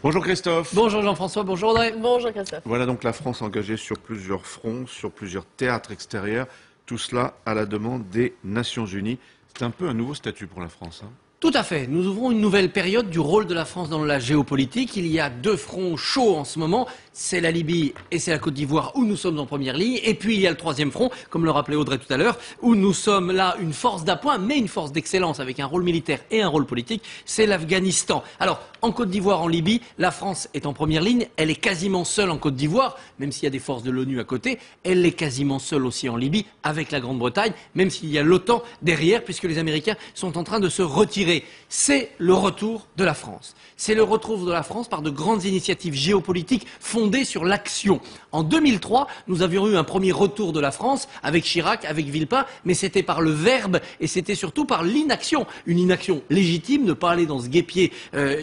Bonjour Christophe. Bonjour Jean-François, bonjour Audrey. Bonjour Christophe. Voilà donc la France engagée sur plusieurs fronts, sur plusieurs théâtres extérieurs, tout cela à la demande des Nations Unies. C'est un peu un nouveau statut pour la France. Tout à fait. Nous ouvrons une nouvelle période du rôle de la France dans la géopolitique. Il y a deux fronts chauds en ce moment. C'est la Libye et c'est la Côte d'Ivoire où nous sommes en première ligne. Et puis il y a le troisième front, comme le rappelait Audrey tout à l'heure, où nous sommes là une force d'appoint, mais une force d'excellence avec un rôle militaire et un rôle politique. C'est l'Afghanistan. Alors, en Côte d'Ivoire, en Libye, la France est en première ligne. Elle est quasiment seule en Côte d'Ivoire, même s'il y a des forces de l'ONU à côté. Elle est quasiment seule aussi en Libye, avec la Grande-Bretagne, même s'il y a l'OTAN derrière, puisque les Américains sont en train de se retirer. C'est le retour de la France. C'est le retour de la France par de grandes initiatives géopolitiques fondées sur l'action. En 2003, nous avions eu un premier retour de la France avec Chirac, avec Villepin, mais c'était par le verbe et c'était surtout par l'inaction. Une inaction légitime, ne pas aller dans ce guêpier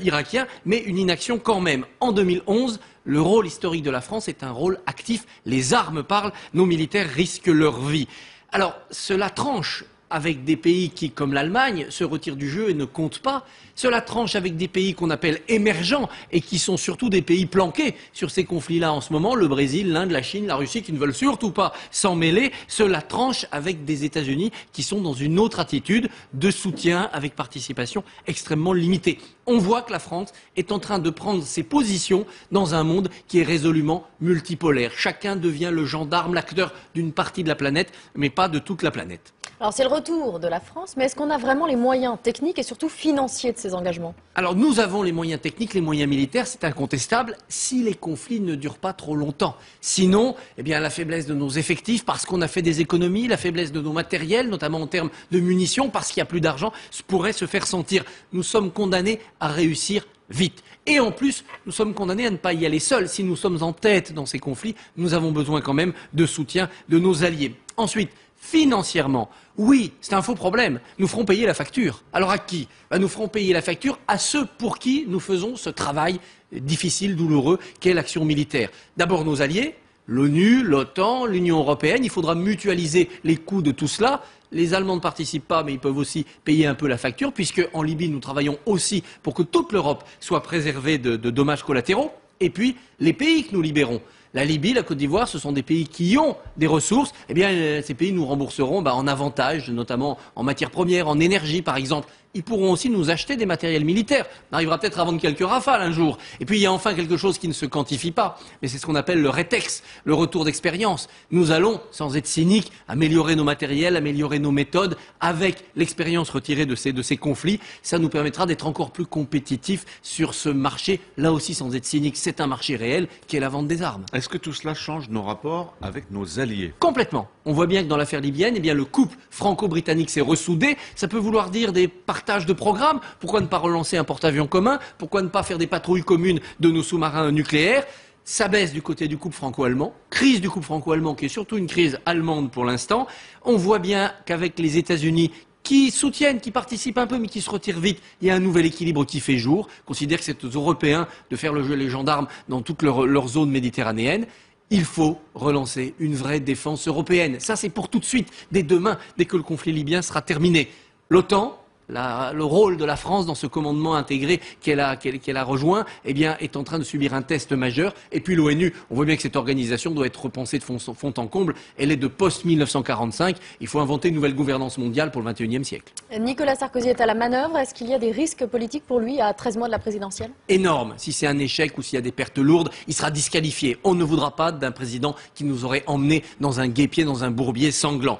irakien, mais une inaction quand même. En 2011, le rôle historique de la France est un rôle actif. Les armes parlent, nos militaires risquent leur vie. Alors, cela tranche avec des pays qui, comme l'Allemagne, se retirent du jeu et ne comptent pas. Cela tranche avec des pays qu'on appelle émergents et qui sont surtout des pays planqués sur ces conflits-là en ce moment. Le Brésil, l'Inde, la Chine, la Russie qui ne veulent surtout pas s'en mêler. Cela tranche avec des États-Unis qui sont dans une autre attitude de soutien avec participation extrêmement limitée. On voit que la France est en train de prendre ses positions dans un monde qui est résolument multipolaire. Chacun devient le gendarme, l'acteur d'une partie de la planète, mais pas de toute la planète. Alors c'est le retour de la France, mais est-ce qu'on a vraiment les moyens techniques et surtout financiers de ces engagements? Alors nous avons les moyens techniques, les moyens militaires, c'est incontestable, si les conflits ne durent pas trop longtemps. Sinon, eh bien, la faiblesse de nos effectifs, parce qu'on a fait des économies, la faiblesse de nos matériels, notamment en termes de munitions, parce qu'il n'y a plus d'argent, pourrait se faire sentir. Nous sommes condamnés à réussir vite. Et en plus, nous sommes condamnés à ne pas y aller seuls. Si nous sommes en tête dans ces conflits, nous avons besoin quand même de soutien de nos alliés. Ensuite, financièrement, oui, c'est un faux problème. Nous ferons payer la facture. Alors à qui? Nous ferons payer la facture à ceux pour qui nous faisons ce travail difficile, douloureux, qu'est l'action militaire. D'abord nos alliés, l'ONU, l'OTAN, l'Union européenne. Il faudra mutualiser les coûts de tout cela. Les Allemands ne participent pas, mais ils peuvent aussi payer un peu la facture, puisque en Libye, nous travaillons aussi pour que toute l'Europe soit préservée de dommages collatéraux. Et puis, les pays que nous libérons. La Libye, la Côte d'Ivoire, ce sont des pays qui ont des ressources. Eh bien, ces pays nous rembourseront en avantage, notamment en matières premières, en énergie, par exemple. Ils pourront aussi nous acheter des matériels militaires. On arrivera peut-être à vendre quelques rafales un jour. Et puis, il y a enfin quelque chose qui ne se quantifie pas. Mais c'est ce qu'on appelle le rétex, le retour d'expérience. Nous allons, sans être cyniques, améliorer nos matériels, améliorer nos méthodes avec l'expérience retirée de ces conflits. Ça nous permettra d'être encore plus compétitifs sur ce marché. Là aussi, sans être cyniques, c'est un marché réel qui est la vente des armes. Est-ce que tout cela change nos rapports avec nos alliés? Complètement. On voit bien que dans l'affaire libyenne, eh bien, le couple franco-britannique s'est ressoudé. Ça peut vouloir dire des partage de programmes. Pourquoi ne pas relancer un porte-avions commun? Pourquoi ne pas faire des patrouilles communes de nos sous-marins nucléaires? Ça baisse du côté du couple franco-allemand. Crise du couple franco-allemand qui est surtout une crise allemande pour l'instant. On voit bien qu'avec les États-Unis qui soutiennent, qui participent un peu, mais qui se retirent vite, il y a un nouvel équilibre qui fait jour. On considère que c'est aux Européens de faire le jeu les gendarmes dans toute leur zone méditerranéenne. Il faut relancer une vraie défense européenne. Ça, c'est pour tout de suite, dès demain, dès que le conflit libyen sera terminé. L'OTAN, le rôle de la France dans ce commandement intégré qu'elle a rejoint, eh bien, est en train de subir un test majeur. Et puis l'ONU, on voit bien que cette organisation doit être repensée de fond en comble. Elle est de post-1945. Il faut inventer une nouvelle gouvernance mondiale pour le XXIe siècle. Nicolas Sarkozy est à la manœuvre. Est-ce qu'il y a des risques politiques pour lui à 13 mois de la présidentielle? Énorme. Si c'est un échec ou s'il y a des pertes lourdes, il sera disqualifié. On ne voudra pas d'un président qui nous aurait emmenés dans un guêpier, dans un bourbier sanglant.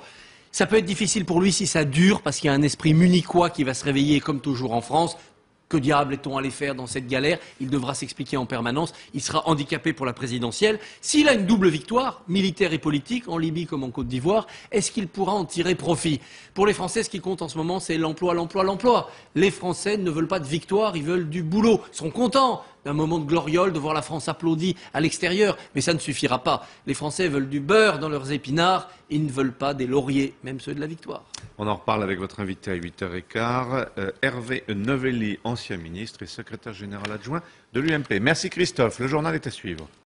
Ça peut être difficile pour lui si ça dure, parce qu'il y a un esprit munichois qui va se réveiller comme toujours en France. Que diable est-on allé faire dans cette galère? Il devra s'expliquer en permanence. Il sera handicapé pour la présidentielle. S'il a une double victoire, militaire et politique, en Libye comme en Côte d'Ivoire, est-ce qu'il pourra en tirer profit? Pour les Français, ce qui compte en ce moment, c'est l'emploi, l'emploi, l'emploi. Les Français ne veulent pas de victoire, ils veulent du boulot. Ils seront contents d'un moment de gloriole, de voir la France applaudie à l'extérieur. Mais ça ne suffira pas. Les Français veulent du beurre dans leurs épinards. Ils ne veulent pas des lauriers, même ceux de la victoire. On en reparle avec votre invité à 8h15, Hervé Novelli, ancien ministre et secrétaire général adjoint de l'UMP. Merci Christophe, le journal est à suivre.